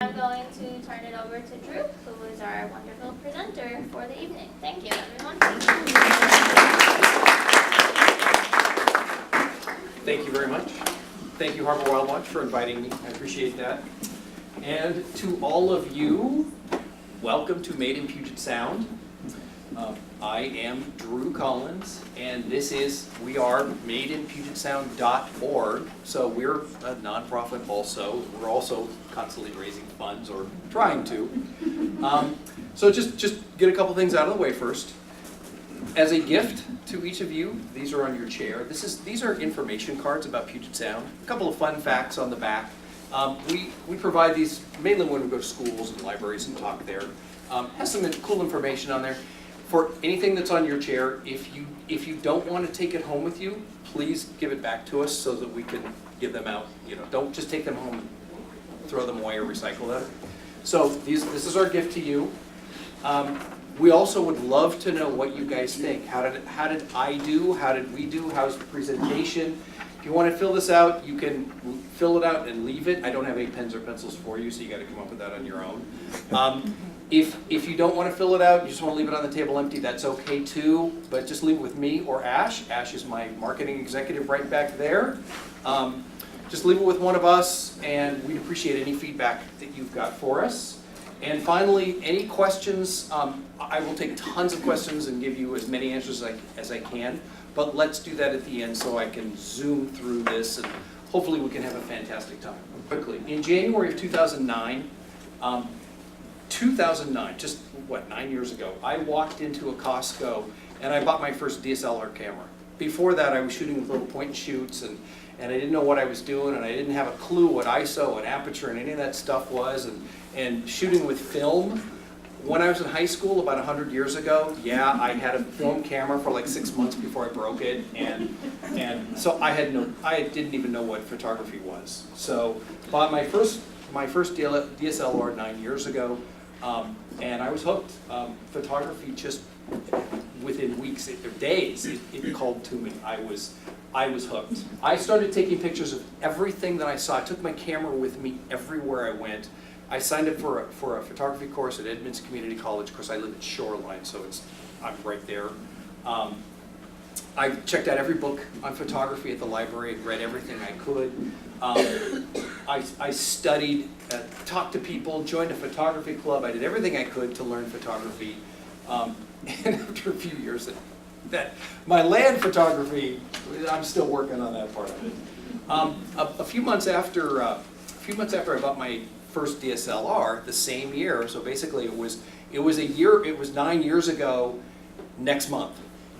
I'm going to turn it over to Drew, who is our wonderful presenter for the evening. Thank you, everyone. Thank you very much. Thank you, Harbor Wild Watch, for inviting me. I appreciate that. And to all of you, welcome to Made in Puget Sound. I am Drew Collins, and we are madeinpugetsound.org. So we're a nonprofit also. We're also constantly raising funds, or trying to. So just get a couple things out of the way first. As a gift to each of you, these are on your chair. These are information cards about Puget Sound. A couple of fun facts on the back. We provide these mainly when we go to schools and libraries and talk there. Has some cool information on there. For anything that's on your chair, if you don't want to take it home with you, please give it back to us so that we can give them out. Don't just take them home and throw them away or recycle them. So this is our gift to you. We also would love to know what you guys think. How did I do? How did we do? How's the presentation? If you want to fill this out, you can fill it out and leave it. I don't have any pens or pencils for you, so you got to come up with that on your own. If you don't want to fill it out, you just want to leave it on the table empty, that's okay too, but just leave it with me or Ash. Ash is my marketing executive right back there. Just leave it with one of us, and we'd appreciate any feedback that you've got for us. And finally, any questions, I will take tons of questions and give you as many answers as I can, but let's do that at the end so I can zoom through this, and hopefully we can have a fantastic time. Quickly, in January of 2009, just 9 years ago, I walked into a Costco and I bought my first DSLR camera. Before that, I was shooting with little point and shoots, and I didn't know what I was doing, and I didn't have a clue what ISO and aperture and any of that stuff was, and shooting with film. When I was in high school about 100 years ago, yeah, I had a film camera for like 6 months before I broke it, and so I didn't even know what photography was. So bought my first DSLR 9 years ago. And I was hooked. Photography just within weeks or days, it called to me. I was hooked. I started taking pictures of everything that I saw. I took my camera with me everywhere I went. I signed up for a photography course at Edmonds Community College. Of course, I live at Shoreline, so I'm right there. I checked out every book on photography at the library, read everything I could. I studied, talked to people, joined a photography club. I did everything I could to learn photography. And after a few years, that my land photography, I'm still working on that part of it. A few months after I bought my first DSLR, the same year. So basically, it was 9 years ago next month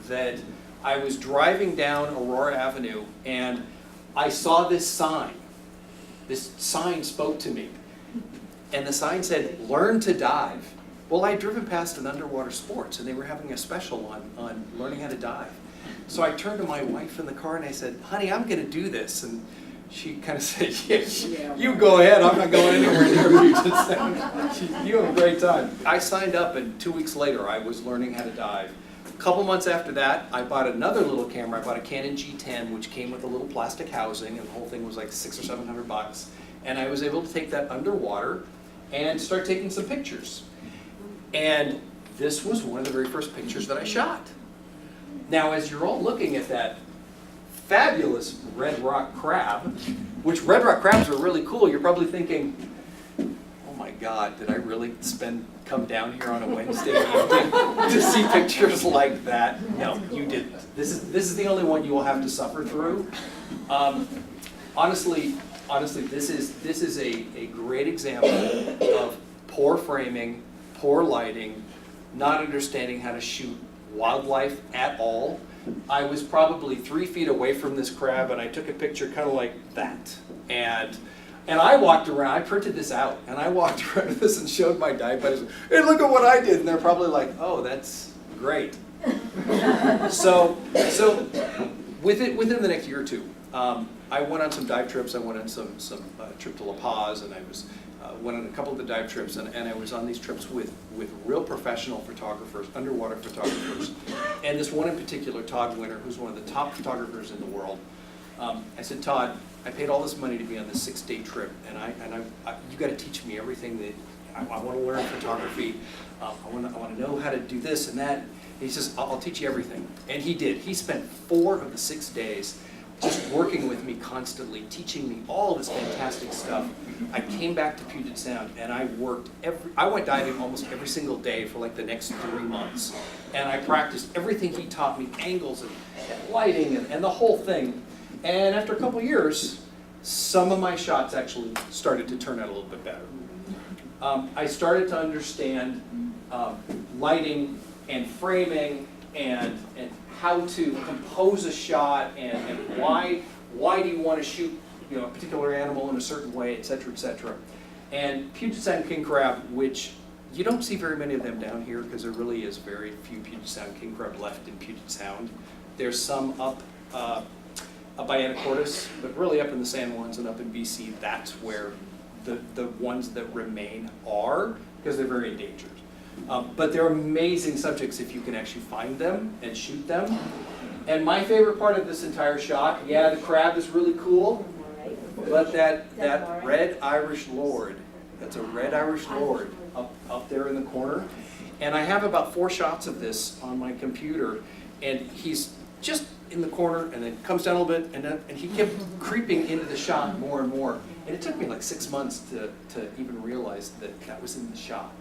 that I was driving down Aurora Avenue, and I saw this sign. This sign spoke to me, and the sign said, "Learn to dive." Well, I'd driven past an Underwater Sports, and they were having a special on learning how to dive. So I turned to my wife in the car, and I said, "Honey, I'm going to do this." And she kind of said, "Yeah, you go ahead. I'm not going anywhere near Puget Sound. You have a great time." I signed up, and 2 weeks later, I was learning how to dive. A couple months after that, I bought another little camera. I bought a Canon G10, which came with a little plastic housing, and the whole thing was like $600 or $700. And I was able to take that underwater and start taking some pictures. And this was one of the very first pictures that I shot. Now, as you're all looking at that fabulous red rock crab, which red rock crabs are really cool, you're probably thinking, "Oh my God, did I really come down here on a Wednesday evening to see pictures like that?" No, you didn't. This is the only one you will have to suffer through. Honestly, this is a great example of poor framing, poor lighting, not understanding how to shoot wildlife at all. I was probably 3 feet away from this crab, and I took a picture kind of like that. And I walked around, I printed this out, and I walked around with this and showed my dive buddies, "Hey, look at what I did." And they're probably like, "Oh, that's great." So within the next year or two, I went on some dive trips. I went on some trip to La Paz, and I went on a couple of the dive trips, and I was on these trips with real professional photographers, underwater photographers. And this one in particular, Todd Winter, who's one of the top photographers in the world. I said, "Todd, I paid all this money to be on this 6-day trip, and you got to teach me everything that I want to learn photography. I want to know how to do this and that. And he says, I'll teach you everything. And he did. He spent 4 of the 6 days just working with me constantly, teaching me all this fantastic stuff. I came back to Puget Sound and I went diving almost every single day for like the next 3 months. And I practiced everything he taught me, angles and lighting and the whole thing. And after a couple years, some of my shots actually started to turn out a little bit better. I started to understand lighting and framing and how to compose a shot and why do you want to shoot a particular animal in a certain way, et cetera, and Puget Sound king crab, which you don't see very many of them down here because there really is very few Puget Sound king crab left in Puget Sound. There's some up by Anacortes, but really up in the San Juans and up in BC, that's where the ones that remain are, because they're very endangered. But they're amazing subjects if you can actually find them and shoot them. And my favorite part of this entire shot, yeah, the crab is really cool, but that red Irish lord, that's a red Irish lord up there in the corner. And I have about 4 shots of this on my computer, and he's just in the corner and then comes down a little bit, and he kept creeping into the shot more and more. And it took me like 6 months to even realize that was in the shot.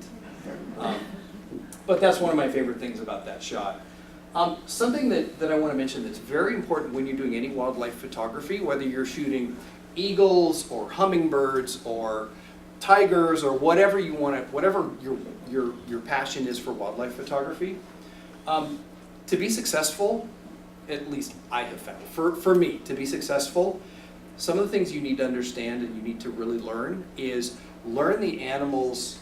But that's one of my favorite things about that shot. Something that I want to mention that's very important when you're doing any wildlife photography, whether you're shooting eagles or hummingbirds or tigers or whatever you want to, whatever your passion is for wildlife photography, to be successful, at least I have found, for me, to be successful, some of the things you need to understand and you need to really learn is learn the animal's,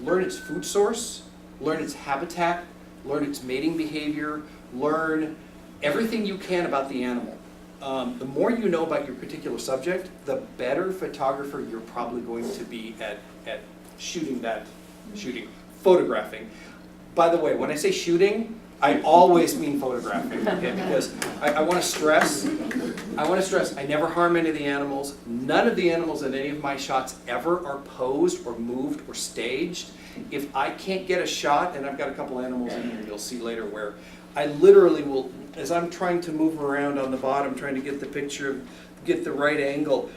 learn its food source, learn its habitat, learn its mating behavior, learn everything you can about the animal. The more you know about your particular subject, the better photographer you're probably going to be at photographing. By the way, when I say shooting, I always mean photographing, okay? Because I want to stress, I never harm any of the animals. None of the animals in any of my shots ever are posed or moved or staged. If I can't get a shot, and I've got a couple animals in here you'll see later where I literally will, as I'm trying to move around on the bottom, trying to get the picture, get the right angle,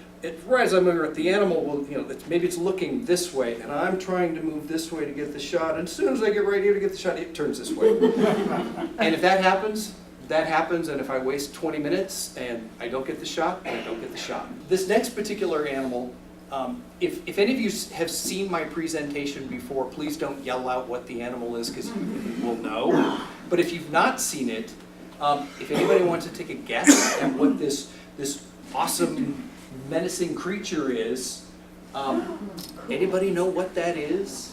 right as I'm moving around, the animal will, maybe it's looking this way, and I'm trying to move this way to get the shot, and as soon as I get right here to get the shot, it turns this way. And if that happens, and if I waste 20 minutes and I don't get the shot, then I don't get the shot. This next particular animal, if any of you have seen my presentation before, please don't yell out what the animal is, because you will know. But if you've not seen it, if anybody wants to take a guess at what this awesome, menacing creature is, anybody know what that is?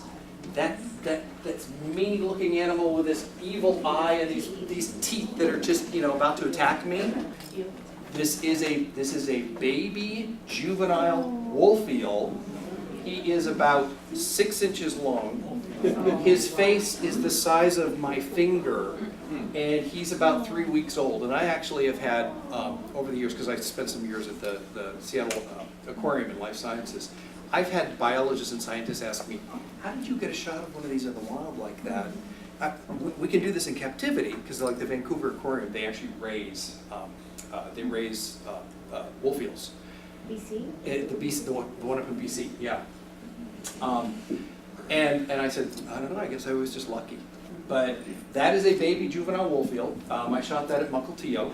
That's mean-looking animal with this evil eye and these teeth that are just about to attack me. This is a baby juvenile wolf eel. He is about 6 inches long. His face is the size of my finger, and he's about 3 weeks old. And I actually have had, over the years, because I spent some years at the Seattle Aquarium in Life Sciences, I've had biologists and scientists ask me, how did you get a shot of one of these in the wild like that? We can do this in captivity, because like the Vancouver Aquarium, they actually raise wolf eels. BC? The one up in BC, yeah. And I said, I don't know, I guess I was just lucky. But that is a baby juvenile wolf eel. I shot that at Mukilteo.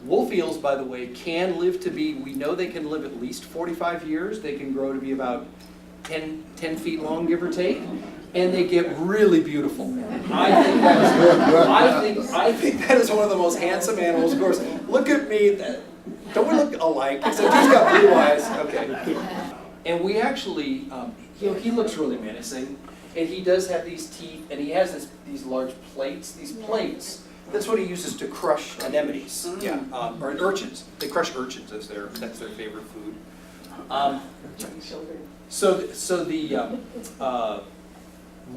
Wolf eels, by the way, can live to be, we know they can live at least 45 years. They can grow to be about 10 feet long, give or take. And they get really beautiful. I think that is one of the most handsome animals. Of course, look at me. Don't we look alike? Except he's got blue eyes. Okay. And we actually, he looks really menacing. And he does have these teeth, and he has these large plates. These plates, that's what he uses to crush anemones, or urchins. They crush urchins that's their favorite food.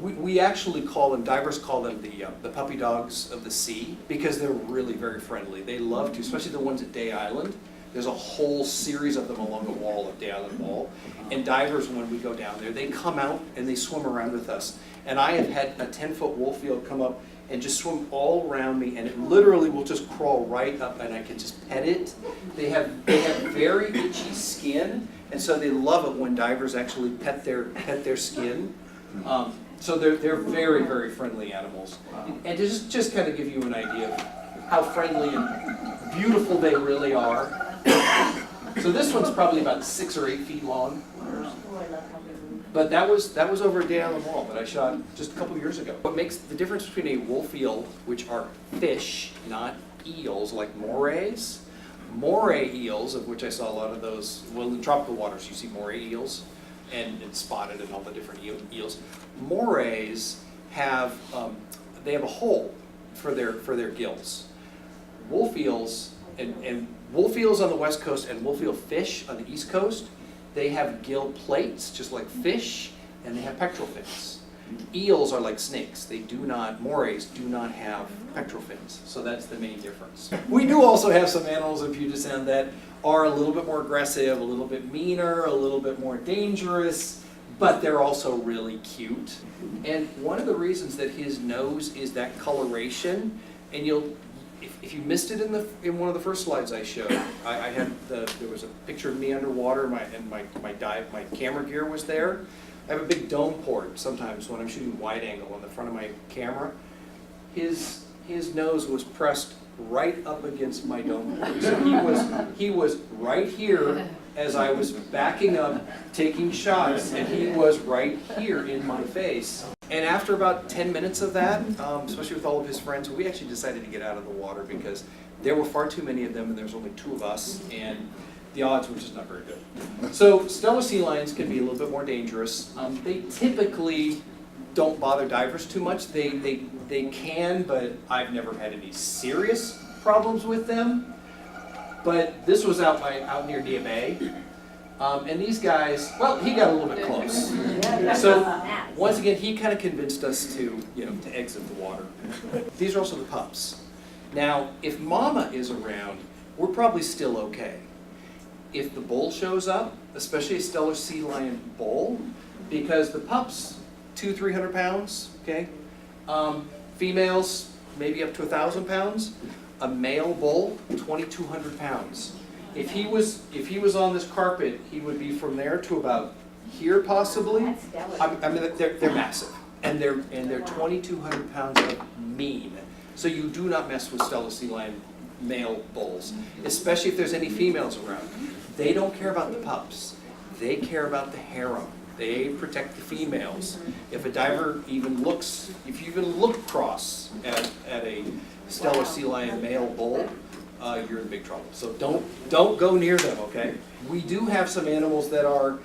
We actually call them, divers call them the puppy dogs of the sea, because they're really very friendly. They love to, especially the ones at Day Island. There's a whole series of them along the wall of the island wall. And divers, when we go down there, they come out and they swim around with us. And I have had a 10-foot wolf eel come up and just swim all around me, and it literally will just crawl right up, and I can just pet it. They have very itchy skin, and so they love it when divers actually pet their skin. So they're very, very friendly animals. And to just kind of give you an idea of how friendly and beautiful they really are. So this one's probably about 6 or 8 feet long. But that was over a day on the wall that I shot just a couple years ago. What makes the difference between a wolf eel, which are fish, not eels, like morays. Moray eels, of which I saw a lot of those, well, in tropical waters you see moray eels, and it's spotted and all the different eels. Morays have, they have a hole for their gills. Wolf eels, and wolf eels on the west coast and wolf eel fish on the east coast, they have gill plates, just like fish, and they have pectoral fins. Eels are like snakes. They do not, morays do not have pectoral fins, so that's the main difference. We do also have some animals in Puget Sound that are a little bit more aggressive, a little bit meaner, a little bit more dangerous, but they're also really cute. And one of the reasons that his nose is that coloration, and if you missed it in one of the first slides I showed, I had there was a picture of me underwater, and my camera gear was there. I have a big dome port sometimes when I'm shooting wide angle on the front of my camera. His nose was pressed right up against my dome port. So he was right here as I was backing up, taking shots, and he was right here in my face. And after about 10 minutes of that, especially with all of his friends, we actually decided to get out of the water because there were far too many of them and there was only 2 of us, and the odds were just not very good. So Steller sea lions can be a little bit more dangerous. They typically don't bother divers too much. They can, but I've never had any serious problems with them. But this was out near Dia Bay. And these guys, well, he got a little bit close. So once again, he kind of convinced us to exit the water. These are also the pups. Now, if Mama is around, we're probably still okay. If the bull shows up, especially a Steller sea lion bull, because the pups, 200-300 pounds, okay? Females, maybe up to 1,000 pounds. A male bull, 2,200 pounds. If he was on this carpet, he would be from there to about here possibly. I mean, they're massive, and they're 2,200 pounds of mean. So you do not mess with Steller sea lion male bulls, especially if there's any females around. They don't care about the pups. They care about the harem. They protect the females. If a diver even looks, if you even look cross at a Steller sea lion male bull, you're in big trouble. So don't go near them, okay? We do have some animals that are,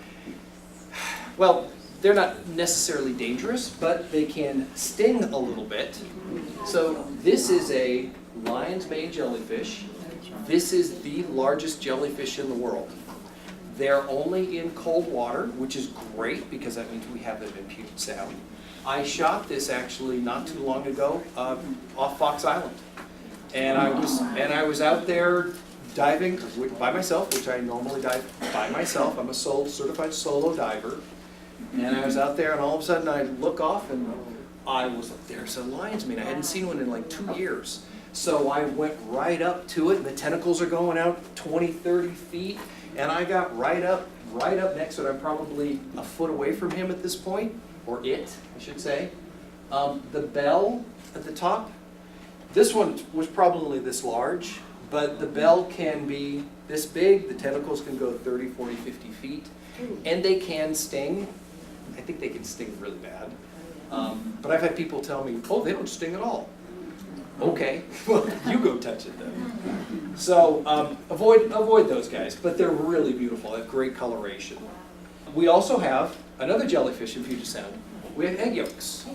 well, they're not necessarily dangerous, but they can sting a little bit. So this is a lion's mane jellyfish. This is the largest jellyfish in the world. They're only in cold water, which is great because that means we have them in Puget Sound. I shot this actually not too long ago off Fox Island. And I was out there diving by myself, which I normally dive by myself. I'm a certified solo diver. And I was out there, and all of a sudden I look off, and there's a lion's mane. I hadn't seen one in like 2 years. So I went right up to it, and the tentacles are going out 20, 30 feet. And I got right up next to it. I'm probably a foot away from him at this point, or it, I should say. The bell at the top, this one was probably this large, but the bell can be this big. The tentacles can go 30, 40, 50 feet, and they can sting. I think they can sting really bad. But I've had people tell me, oh, they don't sting at all. Okay, well, you go touch it then. So avoid those guys, but they're really beautiful. They have great coloration. We also have another jellyfish in Puget Sound. We have egg yolks.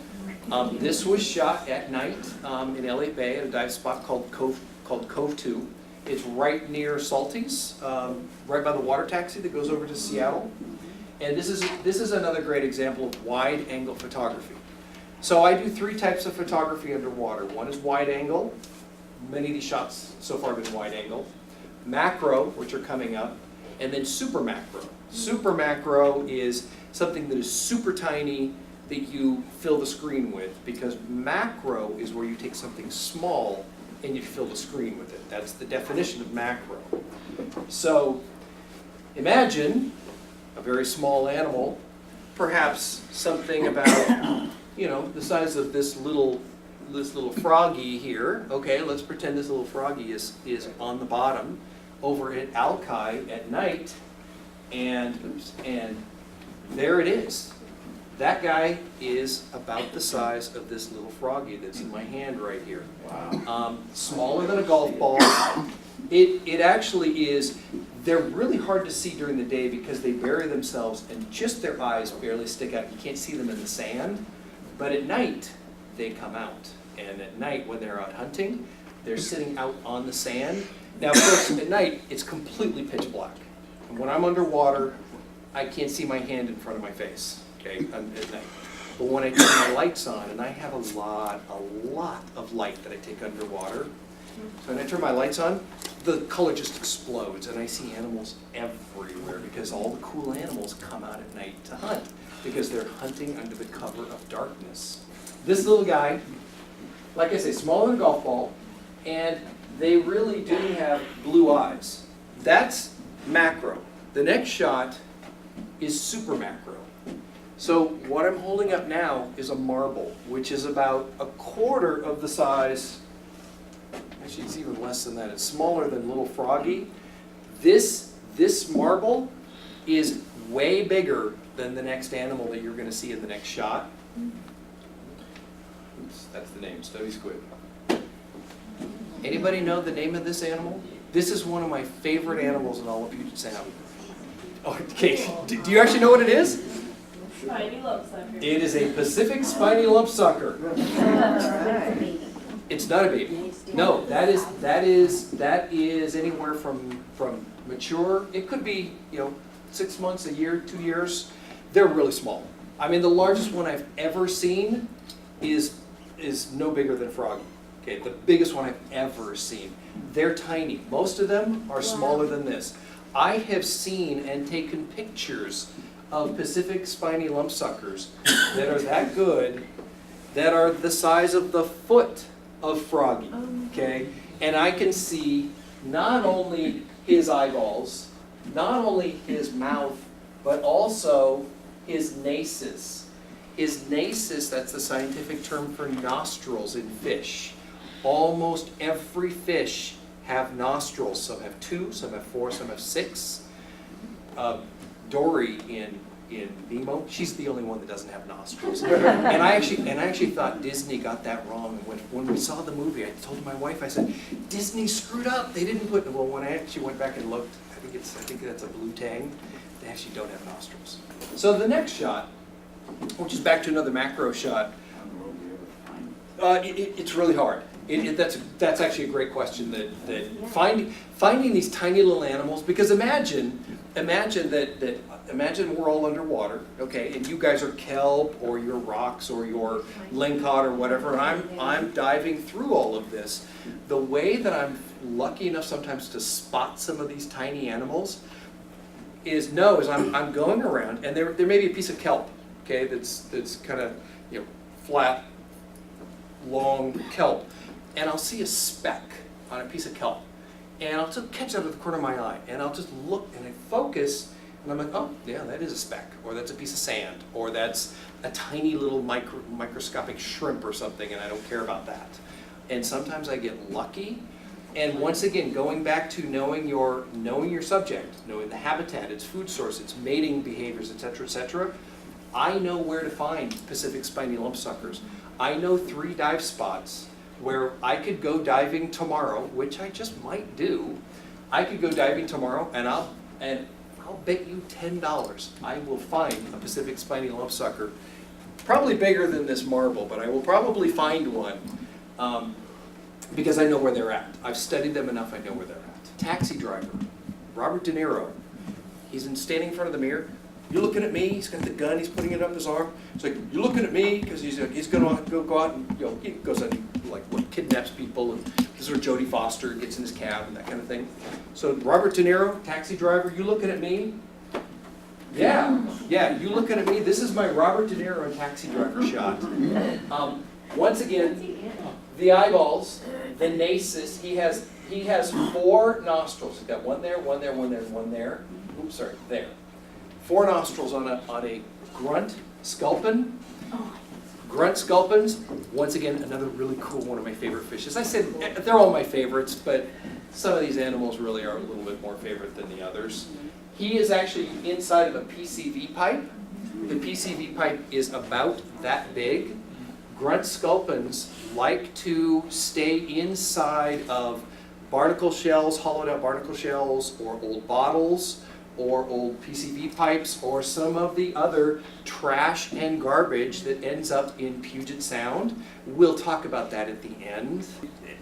This was shot at night in Elliott Bay at a dive spot called Cove 2. It's right near Salty's, right by the water taxi that goes over to Seattle. And this is another great example of wide angle photography. So I do 3 types of photography underwater. One is wide angle. Many of these shots so far have been wide angle. macro, which are coming up, and then super macro. Super macro is something that is super tiny that you fill the screen with, because macro is where you take something small and you fill the screen with it. That's the definition of macro. So imagine a very small animal, perhaps something about, you know, the size of this little froggy here. Okay, let's pretend this little froggy is on the bottom over at Alki at night, and there it is. That guy is about the size of this little froggy that's in my hand right here. Wow. Smaller than a golf ball. It actually is. They're really hard to see during the day because they bury themselves and just their eyes barely stick out. You can't see them in the sand. But at night, they come out. And at night, when they're out hunting, they're sitting out on the sand. Now, of course, at night, it's completely pitch black. And when I'm underwater, I can't see my hand in front of my face, okay, at night. But when I turn my lights on, and I have a lot of light that I take underwater, so when I turn my lights on, the color just explodes, and I see animals everywhere because all the cool animals come out at night to hunt because they're hunting under the cover of darkness. This little guy, like I say, smaller than a golf ball, and they really do have blue eyes. That's macro. The next shot is super macro. So what I'm holding up now is a marble, which is about a quarter of the size. Actually, it's even less than that. It's smaller than little froggy. This marble is way bigger than the next animal that you're going to see in the next shot. Oops, that's the name, stubby squid. Anybody know the name of this animal? This is one of my favorite animals in all of Puget Sound. Oh, okay, do you actually know what it is? Spiny lumpsucker. It is a Pacific spiny lumpsucker. It's not a baby. No, that is anywhere from mature. It could be, 6 months, a year, 2 years. They're really small. I mean, the largest one I've ever seen is no bigger than froggy. Okay, the biggest one I've ever seen. They're tiny. Most of them are smaller than this. I have seen and taken pictures of Pacific spiny lumpsuckers that are that good, that are the size of the foot of froggy. Okay, and I can see not only his eyeballs, not only his mouth, but also his nasus. His nasus, that's the scientific term for nostrils in fish. Almost every fish have nostrils. Some have 2, some have 4, some have 6. Dory in Nemo, she's the only one that doesn't have nostrils. And I actually thought Disney got that wrong. When we saw the movie, I told my wife, I said, Disney screwed up. They didn't put. Well, when I actually went back and looked, I think that's a blue tang. They actually don't have nostrils. So the next shot, which is back to another macro shot. It's really hard. That's actually a great question. Finding these tiny little animals, because imagine we're all underwater, okay, and you guys are kelp or you're rocks or you're lingcod or whatever, and I'm diving through all of this. The way that I'm lucky enough sometimes to spot some of these tiny animals is I'm going around, and there may be a piece of kelp, okay, that's kind of flat, long kelp, and I'll see a speck on a piece of kelp, and I'll just catch it out of the corner of my eye, and I'll just look and I focus, and I'm like, oh yeah, that is a speck, or that's a piece of sand, or that's a tiny little microscopic shrimp or something, and I don't care about that. And sometimes I get lucky. And once again, going back to knowing your subject, knowing the habitat, its food source, its mating behaviors, etc., I know where to find Pacific spiny lumpsuckers. I know 3 dive spots where I could go diving tomorrow, which I just might do. I could go diving tomorrow, and I'll bet you $10 I will find a Pacific spiny lumpsucker, probably bigger than this marble, but I will probably find one. Because I know where they're at. I've studied them enough, I know where they're at. Taxi driver, Robert De Niro. He's standing in front of the mirror. You're looking at me, he's got the gun, he's putting it up his arm. It's like, you're looking at me, because he's going to go out and, he goes out and, kidnaps people and This is where Jodie Foster gets in his cab and that kind of thing. So Robert De Niro, Taxi Driver, you looking at me? Yeah, you looking at me. This is my Robert De Niro and Taxi Driver shot. Once again, the eyeballs, the nasus, he has 4 nostrils. He's got one there, one there, one there, and one there. Oops, sorry, there. 4 nostrils on a grunt sculpin. Grunt sculpins, once again, another really cool one of my favorite fishes. I said they're all my favorites, but some of these animals really are a little bit more favorite than the others. He is actually inside of a PCV pipe. The PCV pipe is about that big. Grunt sculpins like to stay inside of barnacle shells, hollowed out barnacle shells, or old bottles, or old PCV pipes, or some of the other trash and garbage that ends up in Puget Sound. We'll talk about that at the end.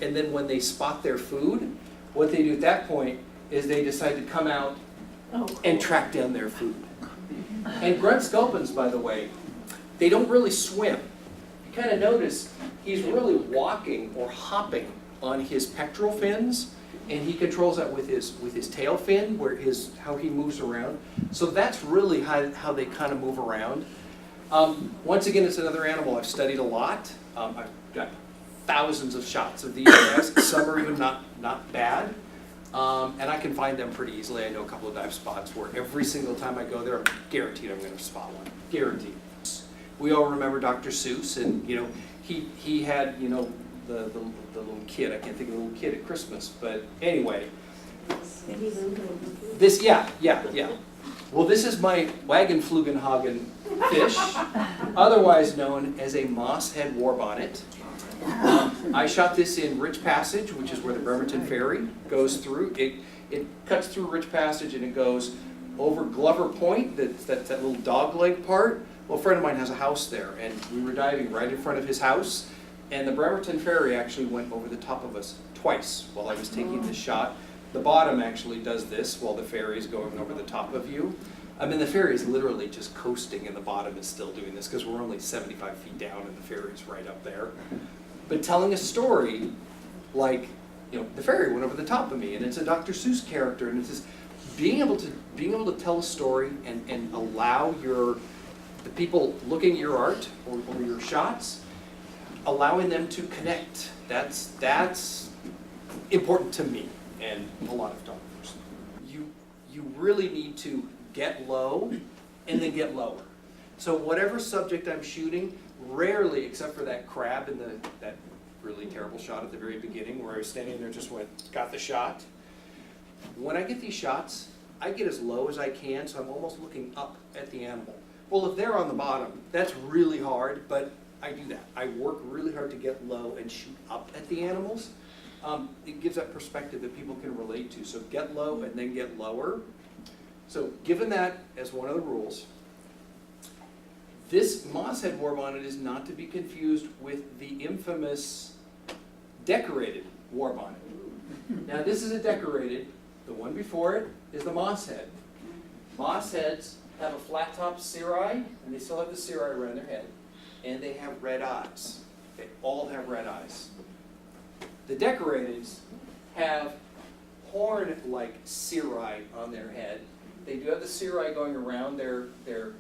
And then when they spot their food, what they do at that point is they decide to come out and track down their food. And grunt sculpins, by the way, they don't really swim. You kind of notice he's really walking or hopping on his pectoral fins, and he controls that with his tail fin, how he moves around. So that's really how they kind of move around. Once again, it's another animal I've studied a lot. I've got thousands of shots of these guys. Some are even not bad. And I can find them pretty easily. I know a couple of dive spots where every single time I go there, I'm guaranteed I'm going to spot one. Guaranteed. We all remember Dr. Seuss, and he had the little kid. I can't think of the little kid at Christmas, but anyway. This, yeah. Well, this is my Wagenflugenhagen fish, otherwise known as a mosshead warbonnet. I shot this in Rich Passage, which is where the Bremerton Ferry goes through. It cuts through Rich Passage and it goes over Glover Point, that little dogleg part. Well, a friend of mine has a house there, and we were diving right in front of his house, and the Bremerton Ferry actually went over the top of us twice while I was taking this shot. The bottom actually does this while the ferry is going over the top of you. I mean, the ferry is literally just coasting, and the bottom is still doing this because we're only 75 feet down, and the ferry is right up there. But telling a story like, the ferry went over the top of me, and it's a Dr. Seuss character, and it's just being able to tell a story and allow the people looking at your art or your shots, allowing them to connect. That's important to me and a lot of photographers. You really need to get low and then get lower. So whatever subject I'm shooting, rarely, except for that crab in that really terrible shot at the very beginning where I was standing there, just got the shot. When I get these shots, I get as low as I can, so I'm almost looking up at the animal. Well, if they're on the bottom, that's really hard, but I do that. I work really hard to get low and shoot up at the animals. It gives that perspective that people can relate to. So get low and then get lower. So given that as one of the rules, this mosshead warbonnet is not to be confused with the infamous decorated warbonnet. Now this is a decorated. The one before it is the mosshead. Mossheads have a flat top cirri, and they still have the cirri around their head, and they have red eyes. They all have red eyes. The decorateds have horn-like cirri on their head. They do have the cirri going around their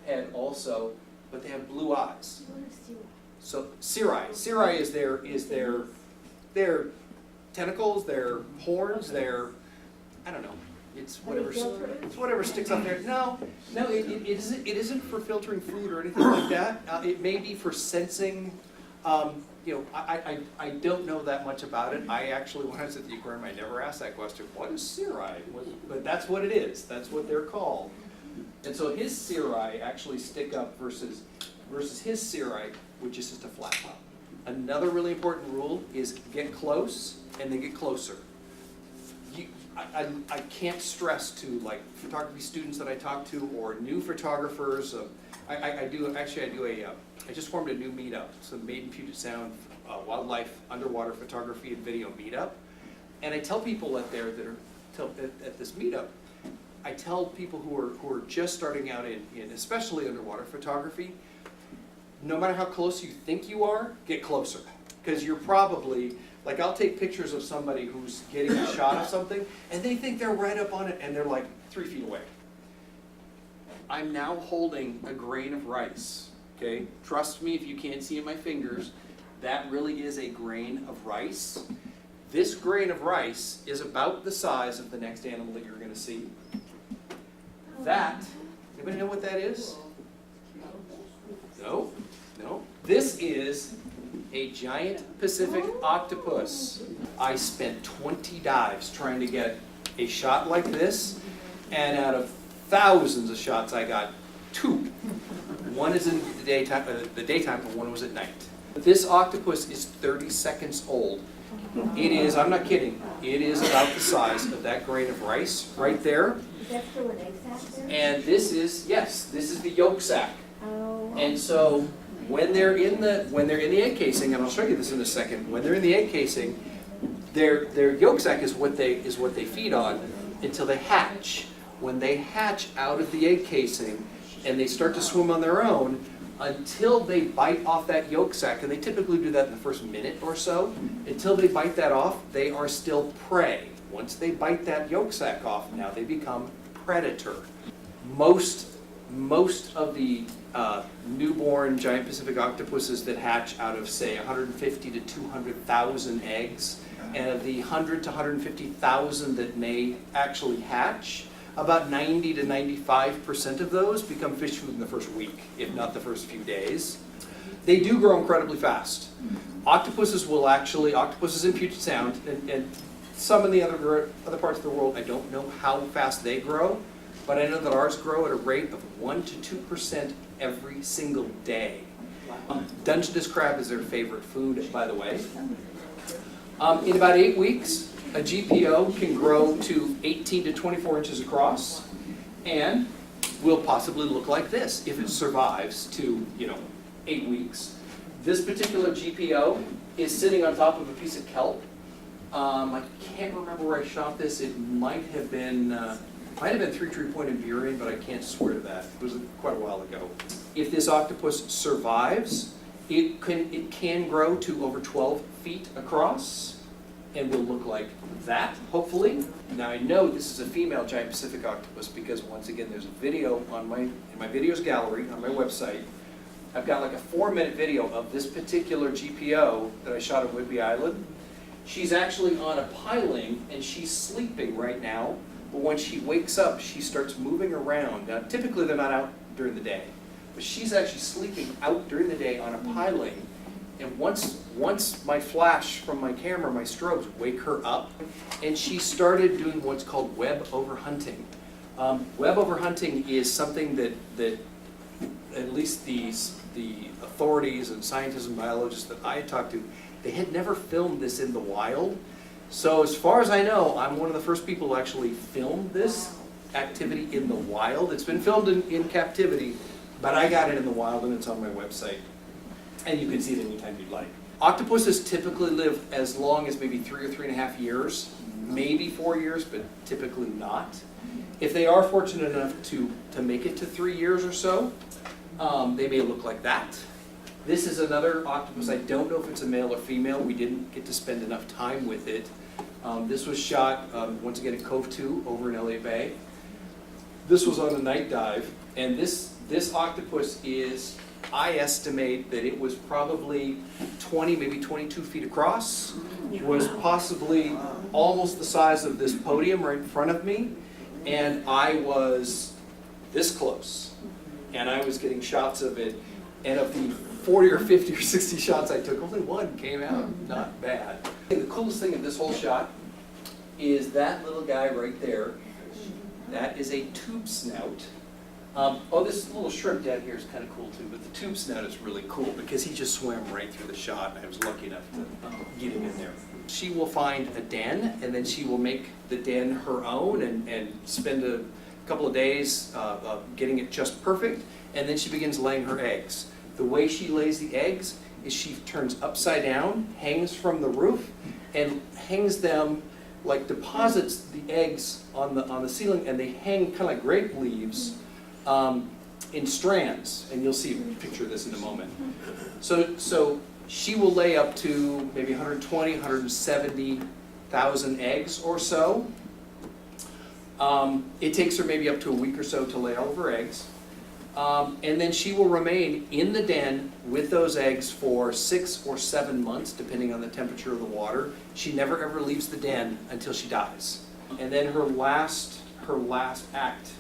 head also, but they have blue eyes. So cirri is their tentacles, their horns, their, I don't know. It's whatever sticks up there. No, it isn't for filtering food or anything like that. It may be for sensing. I don't know that much about it. I actually, when I was at the aquarium, I never asked that question. What is cirri? But that's what it is. That's what they're called. And so his cirri actually stick up versus his cirri, which is just a flat top. Another really important rule is get close and then get closer. I can't stress to photography students that I talk to or new photographers. I just formed a new meetup. It's the Made in Puget Sound Wildlife Underwater Photography and Video Meetup. And I tell people at this meetup, I tell people who are just starting out in especially underwater photography, no matter how close you think you are, get closer. Because you're probably Like I'll take pictures of somebody who's getting a shot of something, and they think they're right up on it, and they're like 3 feet away. I'm now holding a grain of rice, okay? Trust me, if you can't see in my fingers, that really is a grain of rice. This grain of rice is about the size of the next animal that you're gonna see. That, anybody know what that is? No? No? This is a giant Pacific octopus. I spent 20 dives trying to get a shot like this, and out of thousands of shots I got 2. One is in the daytime, and one was at night. This octopus is 30 seconds old. It is, I'm not kidding, it is about the size of that grain of rice right there. Is that still an egg sac there? And this is, yes, this is the yolk sac. Oh. And so when they're in the egg casing, and I'll show you this in a second, when they're in the egg casing, their yolk sac is what they feed on until they hatch. When they hatch out of the egg casing and they start to swim on their own, until they bite off that yolk sac, and they typically do that in the first minute or so, until they bite that off, they are still prey. Once they bite that yolk sac off, now they become predator. Most of the newborn giant Pacific octopuses that hatch out of, say, 150 to 200,000 eggs, and of the 100 to 150,000 that may actually hatch, about 90 to 95% of those become fish food in the first week, if not the first few days. They do grow incredibly fast. Octopuses in Puget Sound, and some in the other parts of the world, I don't know how fast they grow, but I know that ours grow at a rate of 1 to 2% every single day. Dungeness crab is their favorite food, by the way. In about 8 weeks, a GPO can grow to 18 to 24 inches across and will possibly look like this if it survives to, 8 weeks. This particular GPO is sitting on top of a piece of kelp. I can't remember where I shot this. It might have been 3 Point in Burien, but I can't swear to that. It was quite a while ago. If this octopus survives, it can grow to over 12 feet across and will look like that, hopefully. Now I know this is a female giant Pacific octopus because once again there's a video in my videos gallery on my website. I've got like a 4-minute video of this particular GPO that I shot on Whidbey Island. She's actually on a piling and she's sleeping right now, but when she wakes up she starts moving around. Now typically they're not out during the day, but she's actually sleeping out during the day on a piling. And once my flash from my camera, my strobes, wake her up, and she started doing what's called web overhunting. Web overhunting is something that at least the authorities and scientists and biologists that I had talked to, they had never filmed this in the wild. So as far as I know, I'm one of the first people who actually filmed this activity in the wild. It's been filmed in captivity, but I got it in the wild and it's on my website. And you can see it anytime you'd like. Octopuses typically live as long as maybe 3 or 3.5 years, maybe 4 years, but typically not. If they are fortunate enough to make it to 3 years or so, they may look like that. This is another octopus. I don't know if it's a male or female. We didn't get to spend enough time with it. This was shot, once again, at Cove 2 over in LA Bay. This was on a night dive, and this octopus is, I estimate that it was probably 20, maybe 22 feet across. It was possibly almost the size of this podium right in front of me, and I was this close. And I was getting shots of it, and of the 40 or 50 or 60 shots I took, only one came out not bad. The coolest thing of this whole shot is that little guy right there. That is a tube snout. This little shrimp down here is kind of cool too, but the tube snout is really cool because he just swam right through the shot, and I was lucky enough to get him in there. She will find a den, and then she will make the den her own and spend a couple of days getting it just perfect, and then she begins laying her eggs. The way she lays the eggs is she turns upside down, hangs from the roof, and hangs them, like deposits the eggs on the ceiling, and they hang kind of like grape leaves in strands, and you'll see a picture of this in a moment. So she will lay up to maybe 120, 170,000 eggs or so. It takes her maybe up to a week or so to lay all of her eggs. And then she will remain in the den with those eggs for 6 or 7 months, depending on the temperature of the water. She never ever leaves the den until she dies. And then her last act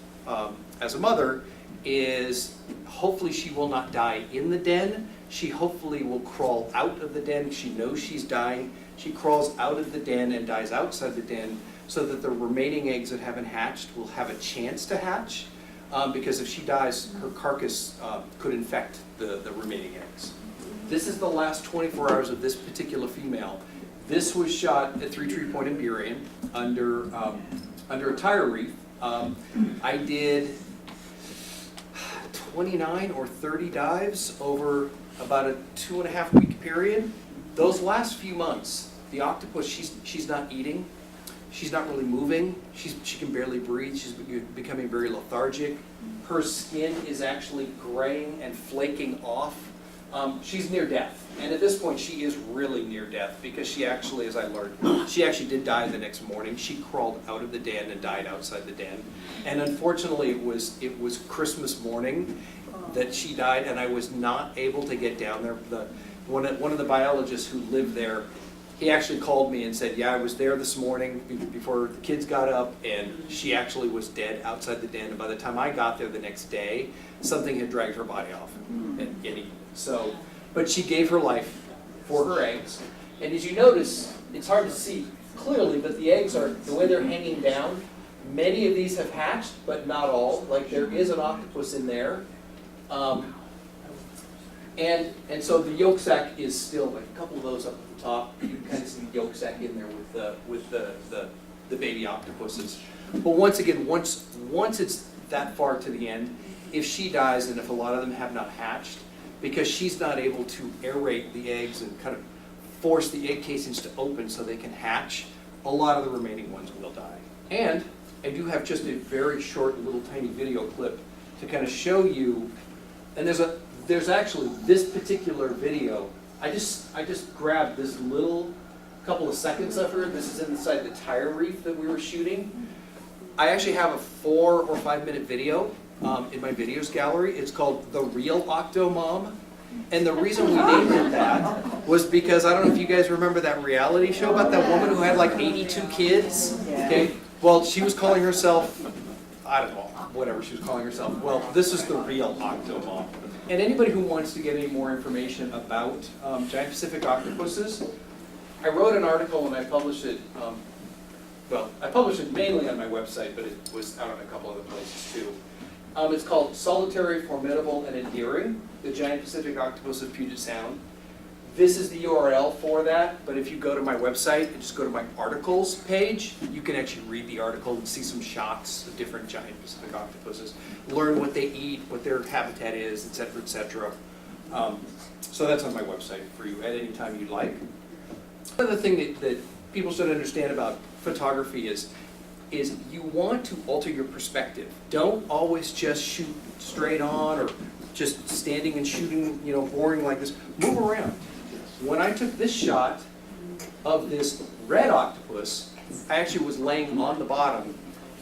as a mother is, hopefully she will not die in the den. She hopefully will crawl out of the den. She knows she's dying. She crawls out of the den and dies outside the den so that the remaining eggs that haven't hatched will have a chance to hatch. Because if she dies, her carcass could infect the remaining eggs. This is the last 24 hours of this particular female. This was shot at 3 Tree Point in Burien under a tire reef. I did 29 or 30 dives over about a 2.5 week period. Those last few months, the octopus, she's not eating. She's not really moving. She can barely breathe. She's becoming very lethargic. Her skin is actually graying and flaking off. She's near death. And at this point, she is really near death because she actually, as I learned, she actually did die the next morning. She crawled out of the den and died outside the den. And unfortunately, it was Christmas morning that she died, and I was not able to get down there. One of the biologists who lived there, he actually called me and said, yeah, I was there this morning before the kids got up, and she actually was dead outside the den. And by the time I got there the next day, something had dragged her body off and eaten. So, but she gave her life for her eggs. And as you notice, it's hard to see clearly, but the eggs are, the way they're hanging down, many of these have hatched, but not all. Like there is an octopus in there. And so the yolk sac is still, like a couple of those up at the top, you can kind of see the yolk sac in there with the baby octopuses. But once again, once it's that far to the end, if she dies and if a lot of them have not hatched, because she's not able to aerate the eggs and kind of force the egg casings to open so they can hatch, a lot of the remaining ones will die. And I do have just a very short little tiny video clip to kind of show you, and there's actually this particular video. I just grabbed this little couple of seconds of her. This is inside the tire reef that we were shooting. I actually have a 4 or 5 minute video in my videos gallery. It's called The Real Octomom. And the reason we named it that was because, I don't know if you guys remember that reality show about that woman who had like 82 kids. Okay, well, she was calling herself, I don't know, whatever she was calling herself. Well, this is The Real Octomom. And anybody who wants to get any more information about giant Pacific octopuses, I wrote an article and I published it, well, I published it mainly on my website, but it was out on a couple other places too. It's called Solitary, Formidable, and Endearing, the Giant Pacific Octopus of Puget Sound. This is the URL for that, but if you go to my website and just go to my articles page, you can actually read the article and see some shots of different giant Pacific octopuses, learn what they eat, what their habitat is, et cetera, et cetera. So that's on my website for you at any time you'd like. Another thing that people should understand about photography is you want to alter your perspective. Don't always just shoot straight on or just standing and shooting, boring like this. Move around. When I took this shot of this red octopus, I actually was laying on the bottom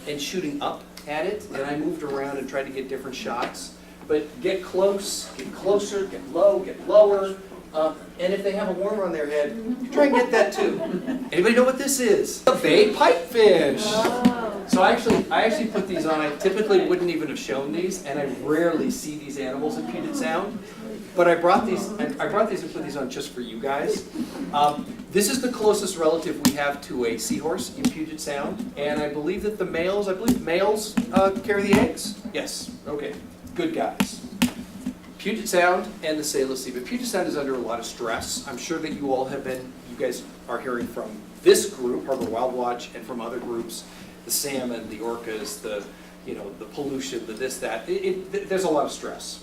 and shooting up at it, and I moved around and tried to get different shots. But get close, get closer, get low, get lower. And if they have a worm on their head, you try and get that too. Anybody know what this is? A bay pipefish. Oh. So I actually put these on. I typically wouldn't even have shown these, and I rarely see these animals in Puget Sound. But I brought these and put these on just for you guys. This is the closest relative we have to a seahorse in Puget Sound, and I believe that males carry the eggs. Yes. Okay. Good guys. Puget Sound and the Salish Sea. But Puget Sound is under a lot of stress. I'm sure that you guys are hearing from this group, Harbor Wild Watch, and from other groups, the salmon, the orcas, the pollution, the this, that. There's a lot of stress.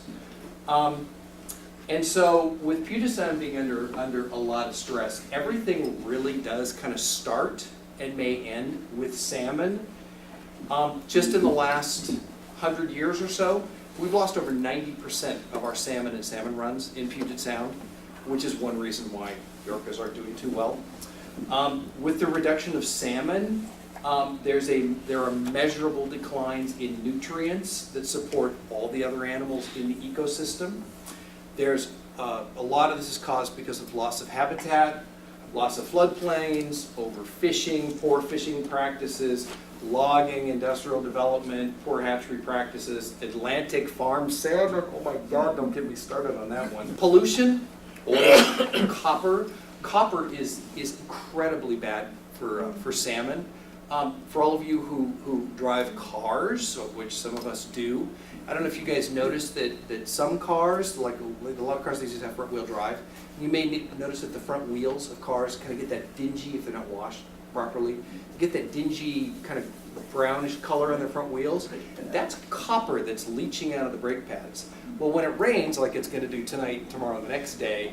And so with Puget Sound being under a lot of stress, everything really does kind of start and may end with salmon. Just in the last 100 years or so, we've lost over 90% of our salmon and salmon runs in Puget Sound, which is one reason why the orcas aren't doing too well. With the reduction of salmon, there are measurable declines in nutrients that support all the other animals in the ecosystem. There's a lot of this is caused because of loss of habitat, loss of floodplains, overfishing, poor fishing practices, logging, industrial development, poor hatchery practices, Atlantic farm salmon, oh my God, don't get me started on that one. Pollution, oil, copper. Copper is incredibly bad for salmon. For all of you who drive cars, of which some of us do, I don't know if you guys noticed that some cars, like a lot of cars these days have front wheel drive, you may notice that the front wheels of cars kind of get that dingy if they're not washed properly. You get that dingy kind of brownish color on their front wheels. That's copper that's leaching out of the brake pads. Well, when it rains, like it's going to do tonight, tomorrow, the next day,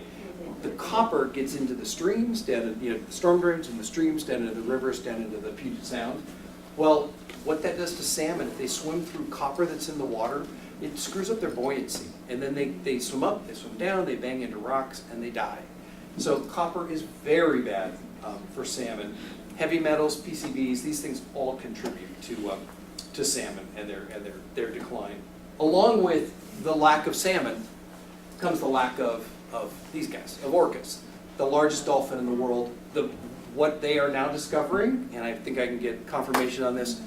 the copper gets into the streams, down into, the storm drains and the streams, down into the rivers, down into the Puget Sound. Well, what that does to salmon, if they swim through copper that's in the water, it screws up their buoyancy. And then they swim up, they swim down, they bang into rocks, and they die. So copper is very bad for salmon. Heavy metals, PCBs, these things all contribute to salmon and their decline. Along with the lack of salmon comes the lack of these guys, of orcas, the largest dolphin in the world. What they are now discovering, and I think I can get confirmation on this,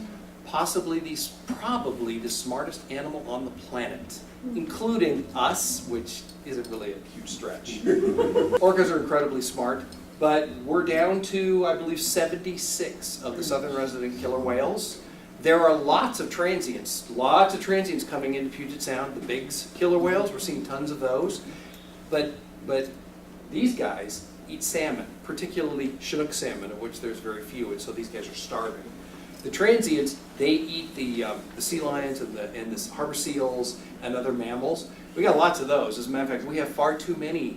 probably the smartest animal on the planet, including us, which isn't really a huge stretch. Orcas are incredibly smart, but we're down to, I believe, 76 of the southern resident killer whales. There are lots of transients coming into Puget Sound, the big killer whales, we're seeing tons of those. But these guys eat salmon, particularly Chinook salmon, of which there's very few, and so these guys are starving. The transients, they eat the sea lions and the harbor seals and other mammals. We got lots of those. As a matter of fact, we have far too many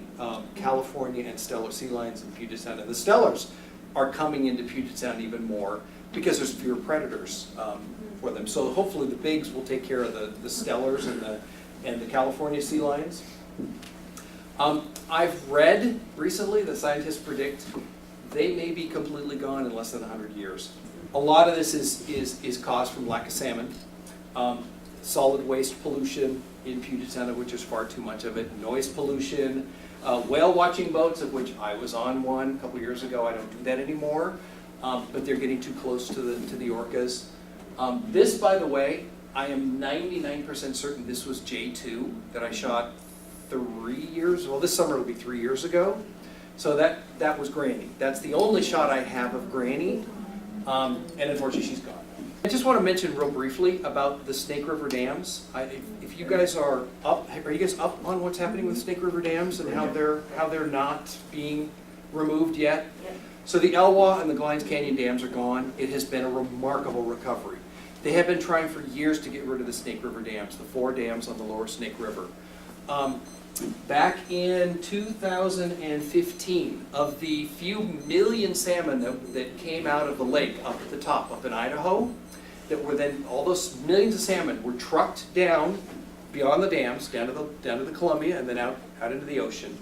California and Stellar sea lions in Puget Sound, and the Stellars are coming into Puget Sound even more because there's fewer predators for them. So hopefully the bigs will take care of the Stellars and the California sea lions. I've read recently that scientists predict they may be completely gone in less than 100 years. A lot of this is caused from lack of salmon, solid waste pollution in Puget Sound, of which there's far too much of it, noise pollution, whale watching boats, of which I was on one a couple years ago. I don't do that anymore, but they're getting too close to the orcas. This, by the way, I am 99% certain this was J2 that I shot 3 years, well, this summer it'll be 3 years ago. So that was Granny. That's the only shot I have of Granny, and unfortunately she's gone. I just want to mention real briefly about the Snake River dams. If you guys are you guys up on what's happening with Snake River dams and how they're not being removed yet? So the Elwha and the Glines Canyon dams are gone. It has been a remarkable recovery. They have been trying for years to get rid of the Snake River dams, the 4 dams on the lower Snake River. Back in 2015, of the few million salmon that came out of the lake up at the top, up in Idaho, that were then, all those millions of salmon were trucked down beyond the dams, down to the Columbia, and then out into the ocean.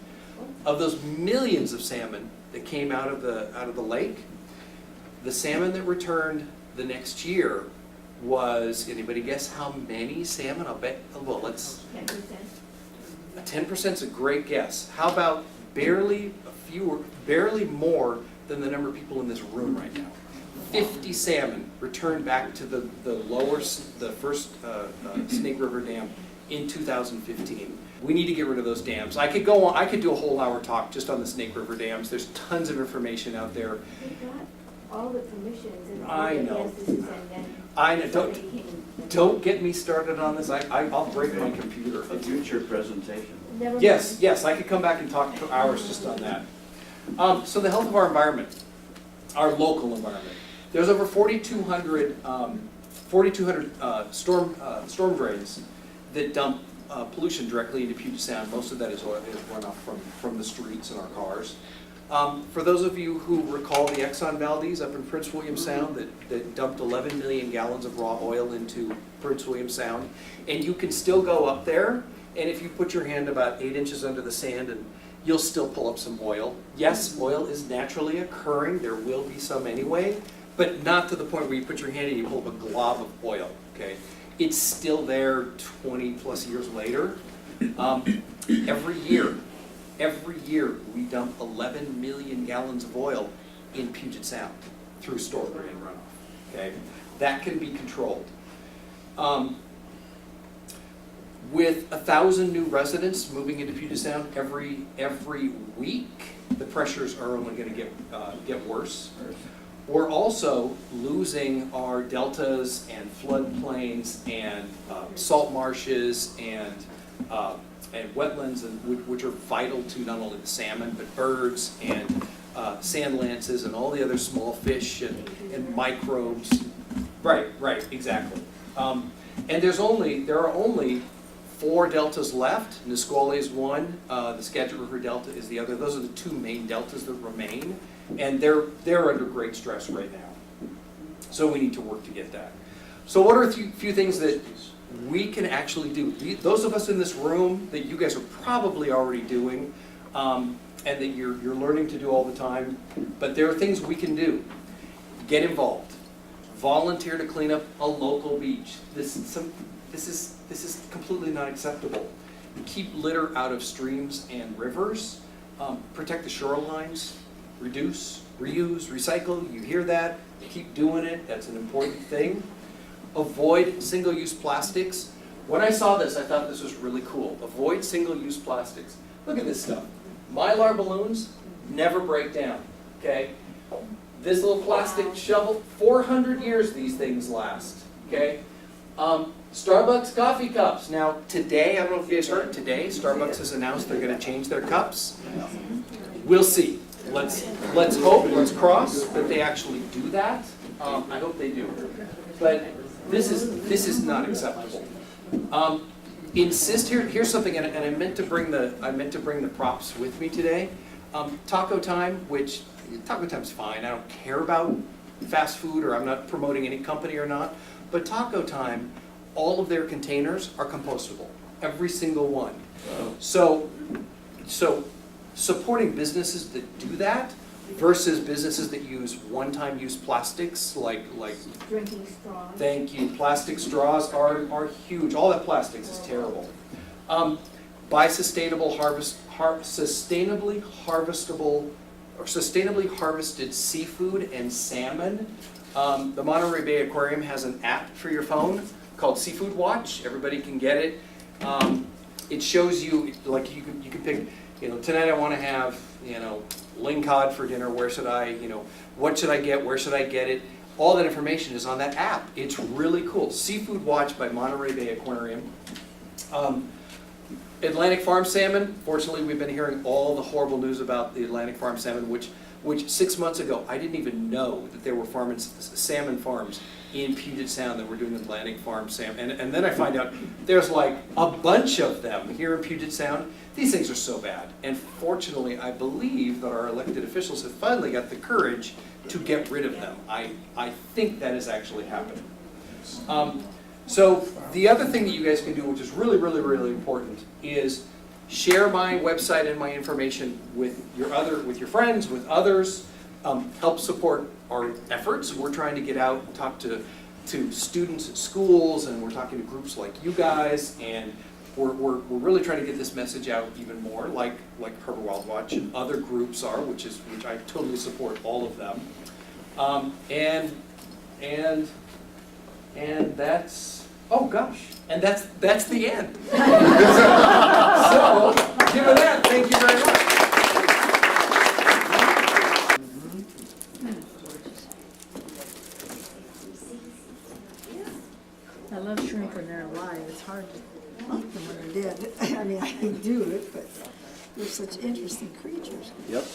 Of those millions of salmon that came out of the lake, the salmon that returned the next year was, anybody guess how many salmon? I'll bet, well, let's... 10% is a great guess. How about barely more than the number of people in this room right now? 50 salmon returned back to the first Snake River Dam in 2015. We need to get rid of those dams. I could go on. I could do a whole hour talk just on the Snake River dams. There's tons of information out there. They got all the permissions and all I the know. yeses and then. I know. Don't get me started on this. I'll break my computer. A future presentation. Never mind. Yes, I could come back and talk for hours just on that. So the health of our environment, our local environment. There's over 4,200 storm drains that dump pollution directly into Puget Sound. Most of that is runoff from the streets and our cars. For those of you who recall the Exxon Valdez up in Prince William Sound that dumped 11 million gallons of raw oil into Prince William Sound, and you can still go up there, and if you put your hand about 8 inches under the sand, and you'll still pull up some oil. Yes, oil is naturally occurring, there will be some anyway, but not to the point where you put your hand and you pull up a glob of oil, okay? It's still there 20 plus years later. Every year, we dump 11 million gallons of oil in Puget Sound through storm drain runoff, okay? That can be controlled. With 1,000 new residents moving into Puget Sound every week, the pressures are only going to get worse. We're also losing our deltas and floodplains and salt marshes and wetlands, which are vital to not only the salmon but birds and sand lances and all the other small fish and microbes. Right, exactly. And there are only 4 deltas left. Nisqually is one, the Skagit River Delta is the other. Those are the 2 main deltas that remain, and they're under great stress right now. So we need to work to get that. So what are a few things that we can actually do? Those of us in this room that you guys are probably already doing, and that you're learning to do all the time, but there are things we can do. Get involved. Volunteer to clean up a local beach. This is completely not acceptable. Keep litter out of streams and rivers. Protect the shorelines. Reduce, reuse, recycle. You hear that? Keep doing it. That's an important thing. Avoid single-use plastics. When I saw this, I thought this was really cool. Avoid single-use plastics. Look at this stuff. Mylar balloons never break down, okay? This little plastic shovel, 400 years these things last, okay? Starbucks coffee cups. Now today, I don't know if you guys heard, today Starbucks has announced they're going to change their cups. We'll see. Let's hope, let's cross that they actually do that. I hope they do. But this is not acceptable. Here's something, and I meant to bring the props with me today. Taco Time, which Taco Time's fine. I don't care about fast food, or I'm not promoting any company or not. But Taco Time, all of their containers are compostable, every single one. So supporting businesses that do that versus businesses that use one-time use plastics like Drinking straws. Thank you. Plastic straws are huge. All that plastics is terrible. Buy sustainably harvested seafood and salmon. The Monterey Bay Aquarium has an app for your phone called Seafood Watch. Everybody can get it. It shows you, like, you can pick, tonight I want to have, lingcod for dinner. Where should I, what should I get? Where should I get it? All that information is on that app. It's really cool. Seafood Watch by Monterey Bay Aquarium. Atlantic farm salmon. Fortunately, we've been hearing all the horrible news about the Atlantic farm salmon, which 6 months ago, I didn't even know that there were salmon farms in Puget Sound that were doing Atlantic farm salmon. And then I find out there's like a bunch of them here in Puget Sound. These things are so bad. And fortunately, I believe that our elected officials have finally got the courage to get rid of them. I think that is actually happening. So the other thing that you guys can do, which is really, really, really important, is share my website and my information with your friends, with others. Help support our efforts. We're trying to get out and talk to students at schools, and we're talking to groups like you guys, and we're really trying to get this message out even more, like Harbor Wild Watch and other groups are, which I totally support all of them. And that's, oh gosh, and that's the end. So, given that, thank you very much. I love shrimp when they're alive. It's hard to eat them when they're dead. I mean, I can do it, but they're such interesting creatures. Yep.